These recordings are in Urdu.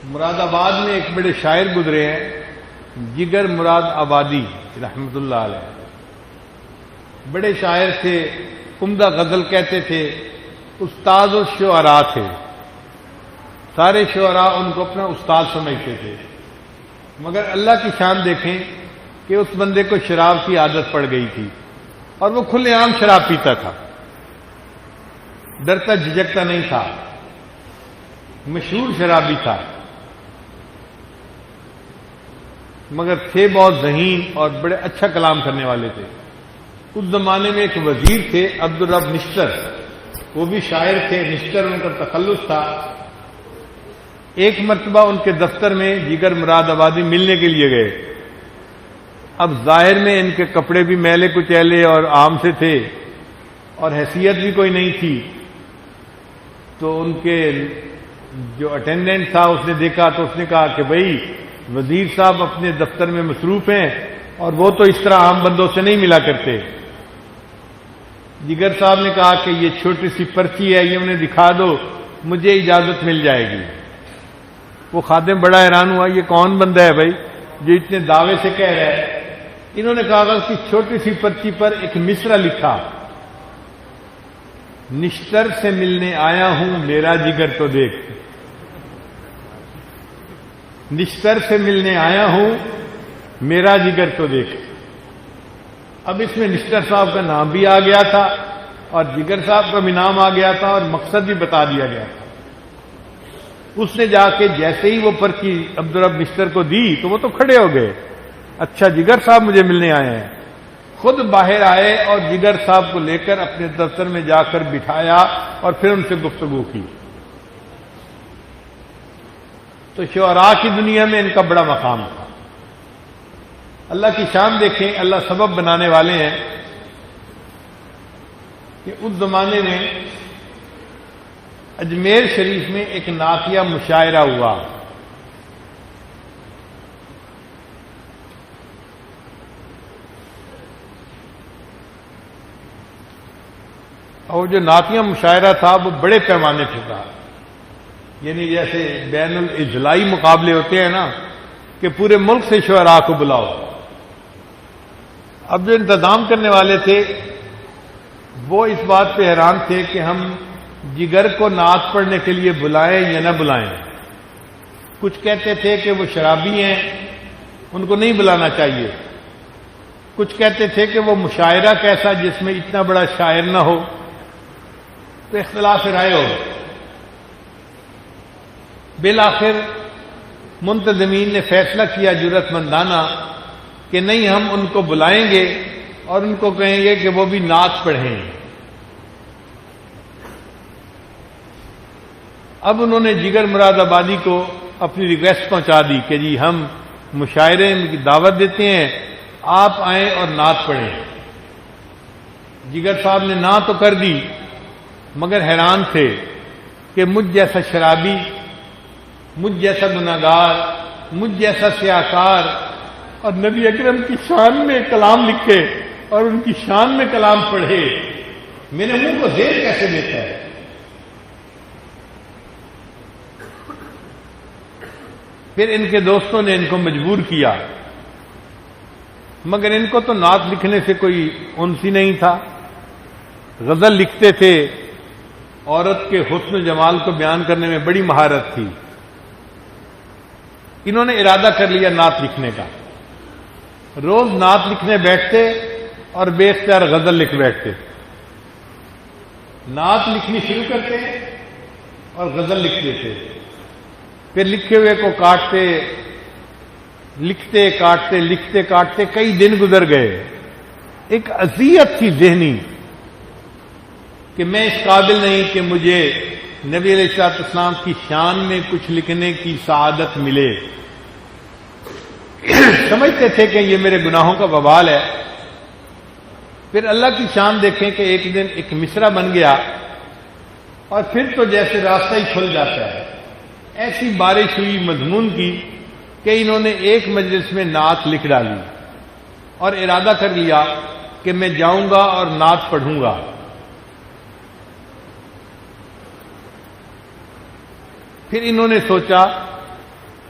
مراد آباد میں ایک بڑے شاعر گزرے ہیں، جگر مراد آبادی رحمت اللہ علیہ، بڑے شاعر تھے، عمدہ غزل کہتے تھے، استاد الشعراء تھے، سارے شعراء ان کو اپنا استاد سمجھتے تھے۔ مگر اللہ کی شان دیکھیں کہ اس بندے کو شراب کی عادت پڑ گئی تھی اور وہ کھلے عام شراب پیتا تھا، ڈرتا جھجکتا نہیں تھا، مشہور شرابی تھا، مگر تھے بہت ذہین اور بڑے اچھا کلام کرنے والے تھے۔ اس زمانے میں ایک وزیر تھے عبدالرب نشتر، وہ بھی شاعر تھے، نشتر ان کا تخلص تھا۔ ایک مرتبہ ان کے دفتر میں جگر مراد آبادی ملنے کے لیے گئے۔ اب ظاہر میں ان کے کپڑے بھی میلے کچیلے اور عام سے تھے اور حیثیت بھی کوئی نہیں تھی، تو ان کے جو اٹینڈنٹ تھا اس نے دیکھا تو اس نے کہا کہ بھائی وزیر صاحب اپنے دفتر میں مصروف ہیں اور وہ تو اس طرح عام بندوں سے نہیں ملا کرتے۔ جگر صاحب نے کہا کہ یہ چھوٹی سی پرچی ہے، یہ انہیں دکھا دو، مجھے اجازت مل جائے گی۔ وہ خادم بڑا حیران ہوا، یہ کون بندہ ہے بھائی جو اتنے دعوے سے کہہ رہا ہے؟ انہوں نے کاغذ کی چھوٹی سی پرچی پر ایک مصرع لکھا، نشتر سے ملنے آیا ہوں میرا جگر تو دیکھ، نشتر سے ملنے آیا ہوں میرا جگر تو دیکھ۔ اب اس میں نشتر صاحب کا نام بھی آ گیا تھا اور جگر صاحب کا بھی نام آ گیا تھا اور مقصد بھی بتا دیا گیا تھا۔ اس نے جا کے جیسے ہی وہ پرچی عبدالرب نشتر کو دی تو وہ تو کھڑے ہو گئے، اچھا جگر صاحب مجھے ملنے آئے ہیں۔ خود باہر آئے اور جگر صاحب کو لے کر اپنے دفتر میں جا کر بٹھایا اور پھر ان سے گفتگو کی۔ تو شعراء کی دنیا میں ان کا بڑا مقام تھا۔ اللہ کی شان دیکھیں، اللہ سبب بنانے والے ہیں کہ اس زمانے میں اجمیر شریف میں ایک نعتیہ مشاعرہ ہوا۔ اور جو نعتیہ مشاعرہ تھا وہ بڑے پیمانے پہ تھا، یعنی جیسے بین الاضلاعی مقابلے ہوتے ہیں نا کہ پورے ملک سے شعراء کو بلاؤ۔ اب جو انتظام کرنے والے تھے وہ اس بات پہ حیران تھے کہ ہم جگر کو نعت پڑھنے کے لیے بلائیں یا نہ بلائیں۔ کچھ کہتے تھے کہ وہ شرابی ہیں، ان کو نہیں بلانا چاہیے، کچھ کہتے تھے کہ وہ مشاعرہ کیسا جس میں اتنا بڑا شاعر نہ ہو، تو اختلاف رائے ہو۔ بالآخر منتظمین نے فیصلہ کیا جرأت مندانہ کہ نہیں، ہم ان کو بلائیں گے اور ان کو کہیں گے کہ وہ بھی نعت پڑھیں۔ اب انہوں نے جگر مراد آبادی کو اپنی ریکویسٹ پہنچا دی کہ جی ہم مشاعرے کی دعوت دیتے ہیں، آپ آئیں اور نعت پڑھیں۔ جگر صاحب نے نہ تو کر دی، مگر حیران تھے کہ مجھ جیسا شرابی، مجھ جیسا گناہگار، مجھ جیسا سیاہکار اور نبی اکرم کی شان میں کلام لکھے اور ان کی شان میں کلام پڑھے، میرے منہ کو زیر کیسے دیتا ہے؟ پھر ان کے دوستوں نے ان کو مجبور کیا، مگر ان کو تو نعت لکھنے سے کوئی انس ہی نہیں تھا۔ غزل لکھتے تھے، عورت کے حسن و جمال کو بیان کرنے میں بڑی مہارت تھی۔ انہوں نے ارادہ کر لیا نعت لکھنے کا، روز نعت لکھنے بیٹھتے اور بے اختیار غزل لکھ بیٹھتے، نعت لکھنی شروع کرتے اور غزل لکھ دیتے، پھر لکھے ہوئے کو کاٹتے، لکھتے کاٹتے، لکھتے کاٹتے کئی دن گزر گئے۔ ایک اذیت تھی ذہنی کہ میں اس قابل نہیں کہ مجھے نبی علیہ السلام کی شان میں کچھ لکھنے کی سعادت ملے۔ سمجھتے تھے کہ یہ میرے گناہوں کا وبال ہے۔ پھر اللہ کی شان دیکھیں کہ ایک دن ایک مصرع بن گیا اور پھر تو جیسے راستہ ہی کھل جاتا ہے۔ ایسی بارش ہوئی مضمون کی کہ انہوں نے ایک مجلس میں نعت لکھ ڈالی اور ارادہ کر لیا کہ میں جاؤں گا اور نعت پڑھوں گا۔ پھر انہوں نے سوچا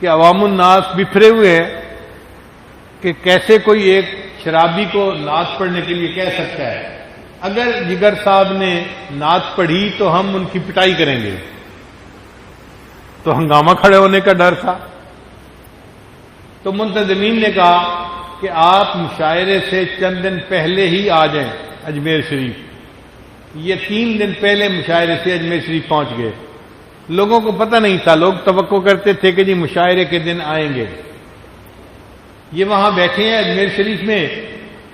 کہ عوام الناس بکھرے ہوئے ہیں کہ کیسے کوئی ایک شرابی کو نعت پڑھنے کے لیے کہہ سکتا ہے. اگر جگر صاحب نے نعت پڑھی تو ہم ان کی پٹائی کریں گے، تو ہنگامہ کھڑے ہونے کا ڈر تھا. تو منتظمین نے کہا کہ آپ مشاعرے سے چند دن پہلے ہی آ جائیں اجمیر شریف. یہ 3 دن پہلے مشاعرے سے اجمیر شریف پہنچ گئے. لوگوں کو پتہ نہیں تھا، لوگ توقع کرتے تھے کہ جی مشاعرے کے دن آئیں گے. یہ وہاں بیٹھے ہیں اجمیر شریف میں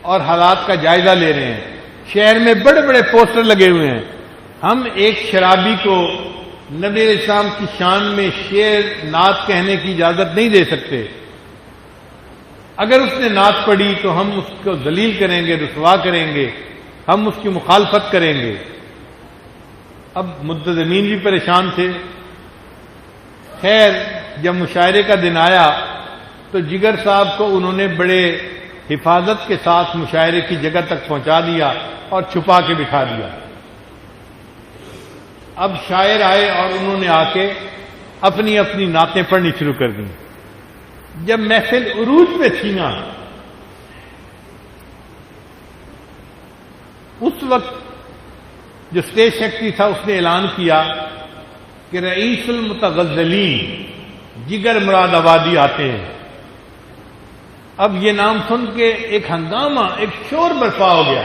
اور حالات کا جائزہ لے رہے ہیں. شہر میں بڑے بڑے پوسٹر لگے ہوئے ہیں. ہم ایک شرابی کو نبی علیہ السلام کی شان میں شعر نعت کہنے کی اجازت نہیں دے سکتے. اگر اس نے نعت پڑھی تو ہم اس کو ذلیل کریں گے، رسوا کریں گے، ہم اس کی مخالفت کریں گے. اب منتظمین بھی پریشان تھے. خیر جب مشاعرے کا دن آیا تو جگر صاحب کو انہوں نے بڑے حفاظت کے ساتھ مشاعرے کی جگہ تک پہنچا دیا اور چھپا کے بٹھا دیا. اب شاعر آئے اور انہوں نے آ کے اپنی اپنی نعتیں پڑھنی شروع کر دیں. جب محفل عروج پہ تھی نا، اس وقت جو اسٹیج سیکرٹری تھا اس نے اعلان کیا کہ رئیس المتغزلین جگر مراد آبادی آتے ہیں. اب یہ نام سن کے ایک ہنگامہ، ایک شور برپا ہو گیا.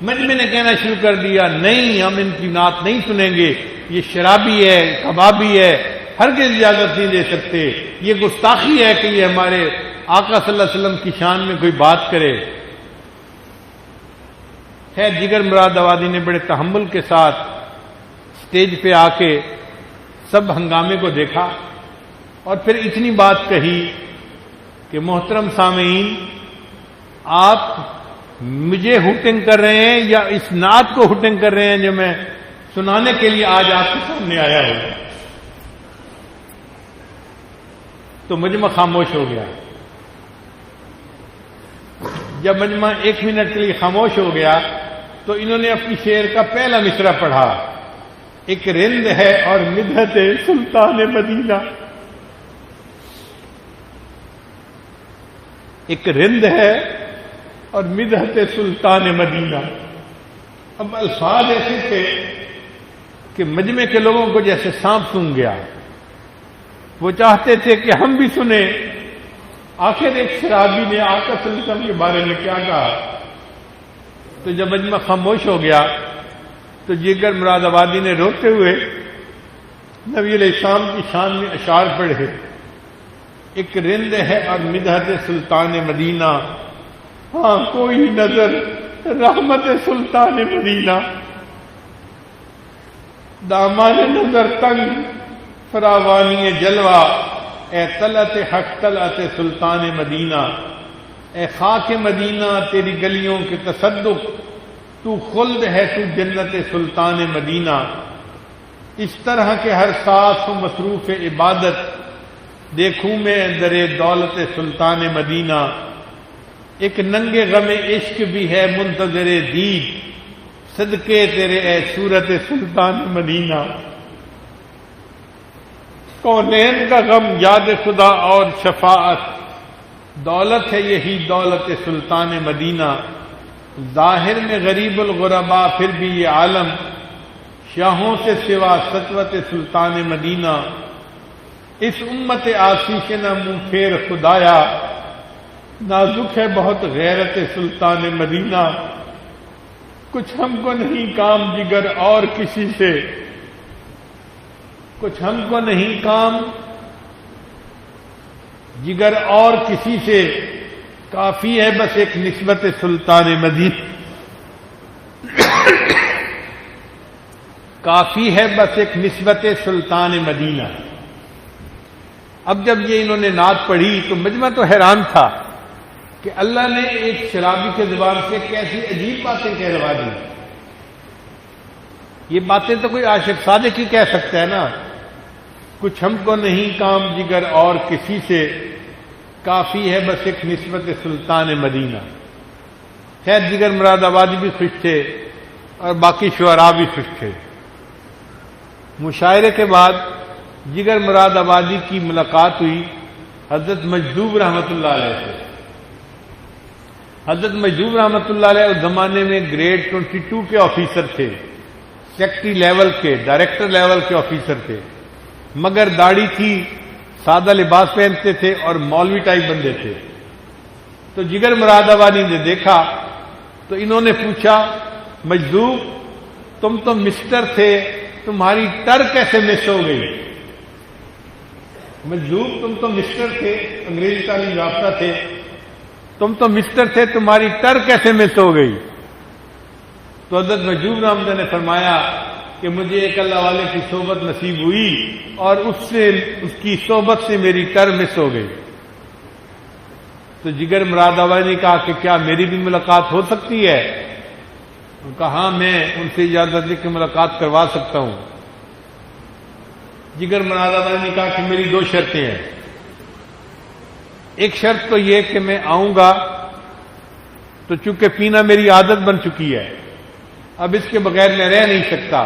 مجمع نے کہنا شروع کر دیا نہیں ہم ان کی نعت نہیں سنیں گے، یہ شرابی ہے، کبابی ہے، ہرگز اجازت نہیں دے سکتے، یہ گستاخی ہے کہ یہ ہمارے آقا صلی اللہ علیہ وسلم کی شان میں کوئی بات کرے. خیر جگر مراد آبادی نے بڑے تحمل کے ساتھ اسٹیج پہ آ کے سب ہنگامے کو دیکھا اور پھر اتنی بات کہی کہ محترم سامعین، آپ مجھے ہوٹنگ کر رہے ہیں یا اس نعت کو ہوٹنگ کر رہے ہیں جو میں سنانے کے لیے آج آپ کے سامنے آیا ہوں. تو مجمع خاموش ہو گیا. جب مجمع 1 منٹ کے لیے خاموش ہو گیا تو انہوں نے اپنی شعر کا پہلا مصرع پڑھا. ایک رند ہے اور مدحت سلطان مدینہ، ایک رند ہے اور مدحت سلطان مدینہ. اب الفاظ ایسے تھے کہ مجمع کے لوگوں کو جیسے سانپ سونگھ گیا. وہ چاہتے تھے کہ ہم بھی سنیں آخر ایک شرابی نے آقا صلی اللہ علیہ وسلم کے بارے میں کیا کہا. تو جب مجمع خاموش ہو گیا تو جگر مراد آبادی نے روتے ہوئے نبی علیہ السلام کی شان میں اشعار پڑھے. ایک رند ہے اور مدحت سلطان مدینہ، ہاں کوئی نظر رحمت سلطان مدینہ، دامان نظر تنگ فراوانی جلوہ، اے طلعت حق طلعت سلطان مدینہ، اے خاک مدینہ تیری گلیوں کے تصدق، تو خلد ہے تو جنت سلطان مدینہ. اس طرح کے ہر ساس و مصروف عبادت دیکھوں میں در دولت سلطان مدینہ. ایک ننگے غم عشق بھی ہے منتظر دید، صدقے تیرے اے صورت سلطان مدینہ. کونین کا غم یاد خدا اور شفاعت، دولت ہے یہی دولت سلطان مدینہ. ظاہر میں غریب الغربا پھر بھی یہ عالم، شاہوں سے سوا سطوت سلطان مدینہ. اس امت آسی سے نہ منہ پھیر خدایا، نازک ہے بہت غیرت سلطان مدینہ. کچھ ہم کو نہیں کام جگر اور کسی سے، کچھ ہم کو نہیں کام جگر اور کسی سے، کافی ہے بس ایک نسبت سلطان مدینہ، کافی ہے بس ایک نسبت سلطان مدینہ. اب جب یہ انہوں نے نعت پڑھی تو مجمع تو حیران تھا کہ اللہ نے ایک شرابی کے زبان سے کیسی عجیب باتیں کہلوا دی. یہ باتیں تو کوئی عاشق صادق ہی کہہ سکتا ہے نا. کچھ ہم کو نہیں کام جگر اور کسی سے، کافی ہے بس ایک نسبت سلطان مدینہ. خیر جگر مراد آبادی بھی خوش تھے اور باقی شعراء بھی خوش تھے. مشاعرے کے بعد جگر مراد آبادی کی ملاقات ہوئی حضرت مجذوب رحمۃ اللہ علیہ سے۔ حضرت مجذوب رحمۃ اللہ علیہ اس زمانے میں گریڈ 22 کے آفیسر تھے، سیکٹری لیول کے، ڈائریکٹر لیول کے آفیسر تھے، مگر داڑھی تھی، سادہ لباس پہنتے تھے اور مولوی ٹائپ بندے تھے۔ تو جگر مراد آبادی نے دیکھا تو انہوں نے پوچھا، مجذوب تم تو مسٹر تھے، تمہاری ٹر کیسے مس ہو گئی؟ مجذوب تم تو مسٹر تھے، انگریزی تعلیم یافتہ تھے، تم تو مسٹر تھے، تمہاری ٹر کیسے مس ہو گئی؟ تو حضرت مجذوب رحمۃ اللہ نے فرمایا کہ مجھے ایک اللہ والے کی صحبت نصیب ہوئی اور اس کی صحبت سے میری ٹر مس ہو گئی۔ تو جگر مراد آبادی نے کہا کہ کیا میری بھی ملاقات ہو سکتی ہے؟ انہوں نے کہا ہاں، میں ان سے اجازت لے کے ملاقات کروا سکتا ہوں۔ جگر مراد آبادی نے کہا کہ میری 2 شرطیں ہیں۔ ایک شرط تو یہ کہ میں آؤں گا تو چونکہ پینا میری عادت بن چکی ہے، اب اس کے بغیر میں رہ نہیں سکتا،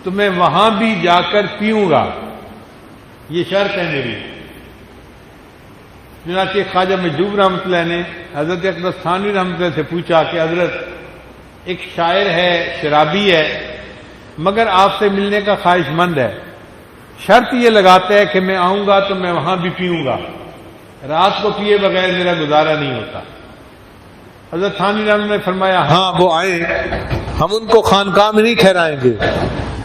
تو میں وہاں بھی جا کر پیوں گا، یہ شرط ہے میری۔ چنانچہ خواجہ مجذوب رحمۃ اللہ نے حضرت اقدس تھانوی رحمۃ اللہ سے پوچھا کہ حضرت ایک شاعر ہے، شرابی ہے، مگر آپ سے ملنے کا خواہش مند ہے، شرط یہ لگاتا ہے کہ میں آؤں گا تو میں وہاں بھی پیوں گا، رات کو پیے بغیر میرا گزارا نہیں ہوتا۔ حضرت تھانوی رحمۃ اللہ نے فرمایا ہاں وہ آئیں، ہم ان کو خانقاہ میں نہیں ٹھہرائیں گے،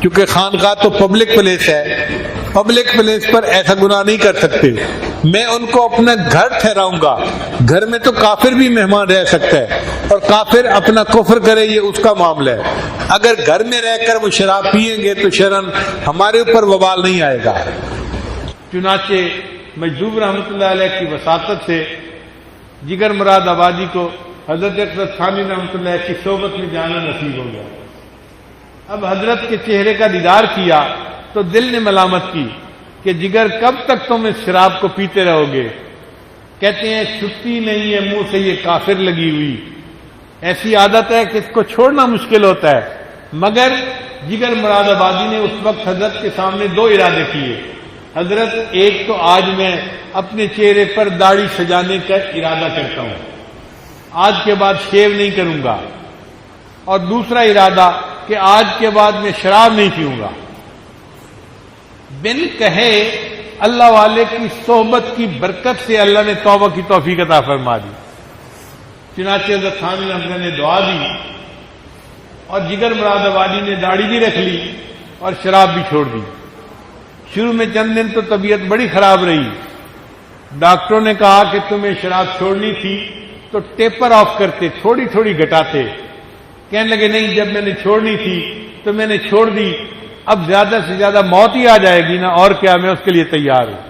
کیونکہ خانقاہ تو پبلک پلیس ہے، پبلک پلیس پر ایسا گناہ نہیں کر سکتے، میں ان کو اپنا گھر ٹھہراؤں گا۔ گھر میں تو کافر بھی مہمان رہ سکتا ہے، اور کافر اپنا کفر کرے یہ اس کا معاملہ ہے، اگر گھر میں رہ کر وہ شراب پیئیں گے تو شرعاً ہمارے اوپر وبال نہیں آئے گا۔ چنانچہ مجذوب رحمۃ اللہ علیہ کی وساطت سے جگر مراد آبادی کو حضرت اقدس تھانوی رحمۃ اللہ کی صحبت میں جانا نصیب ہو گیا۔ اب حضرت کے چہرے کا دیدار کیا تو دل نے ملامت کی کہ جگر کب تک تم اس شراب کو پیتے رہو گے؟ کہتے ہیں چھٹی نہیں ہے منہ سے یہ کافر لگی ہوئی، ایسی عادت ہے کہ اس کو چھوڑنا مشکل ہوتا ہے۔ مگر جگر مراد آبادی نے اس وقت حضرت کے سامنے 2 ارادے کیے۔ حضرت ایک تو آج میں اپنے چہرے پر داڑھی سجانے کا ارادہ کرتا ہوں، آج کے بعد شیو نہیں کروں گا، اور دوسرا ارادہ کہ آج کے بعد میں شراب نہیں پیوں گا۔ بن کہے اللہ والے کی صحبت کی برکت سے اللہ نے توبہ کی توفیق عطا فرما دی۔ چنانچہ حضرت تھانوی رحمۃ اللہ نے دعا دی اور جگر مراد آبادی نے داڑھی بھی رکھ لی اور شراب بھی چھوڑ دی۔ شروع میں چند دن تو طبیعت بڑی خراب رہی، ڈاکٹروں نے کہا کہ تمہیں شراب چھوڑنی تھی تو ٹیپر آف کرتے، تھوڑی تھوڑی گھٹاتے۔ کہنے لگے نہیں، جب میں نے چھوڑنی تھی تو میں نے چھوڑ دی، اب زیادہ سے زیادہ موت ہی آ جائے گی نا، اور کیا، میں اس کے لیے تیار ہوں۔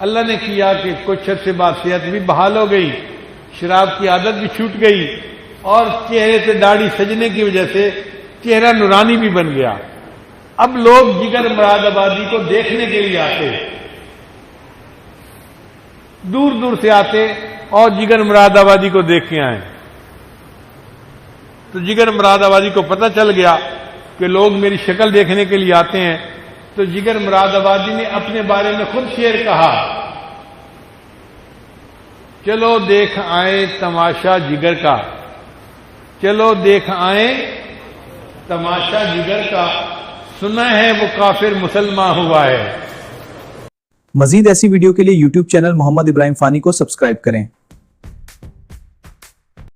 اللہ نے کیا کہ کچھ عرصے بعد صحت بھی بحال ہو گئی، شراب کی عادت بھی چھوٹ گئی، اور چہرے سے داڑھی سجنے کی وجہ سے چہرہ نورانی بھی بن گیا۔ اب لوگ جگر مراد آبادی کو دیکھنے کے لیے آتے، دور دور سے آتے اور جگر مراد آبادی کو دیکھ کے آئے۔ تو جگر مراد آبادی کو پتہ چل گیا کہ لوگ میری شکل دیکھنے کے لیے آتے ہیں، تو جگر مراد آبادی نے اپنے بارے میں خود شعر کہا، چلو دیکھ آئیں تماشا جگر کا، چلو دیکھ آئیں تماشا جگر کا، سنا ہے وہ کافر مسلمان ہوا ہے۔ مزید ایسی ویڈیو کے لیے YouTube چینل محمد ابراہیم فانی کو سبسکرائب کریں۔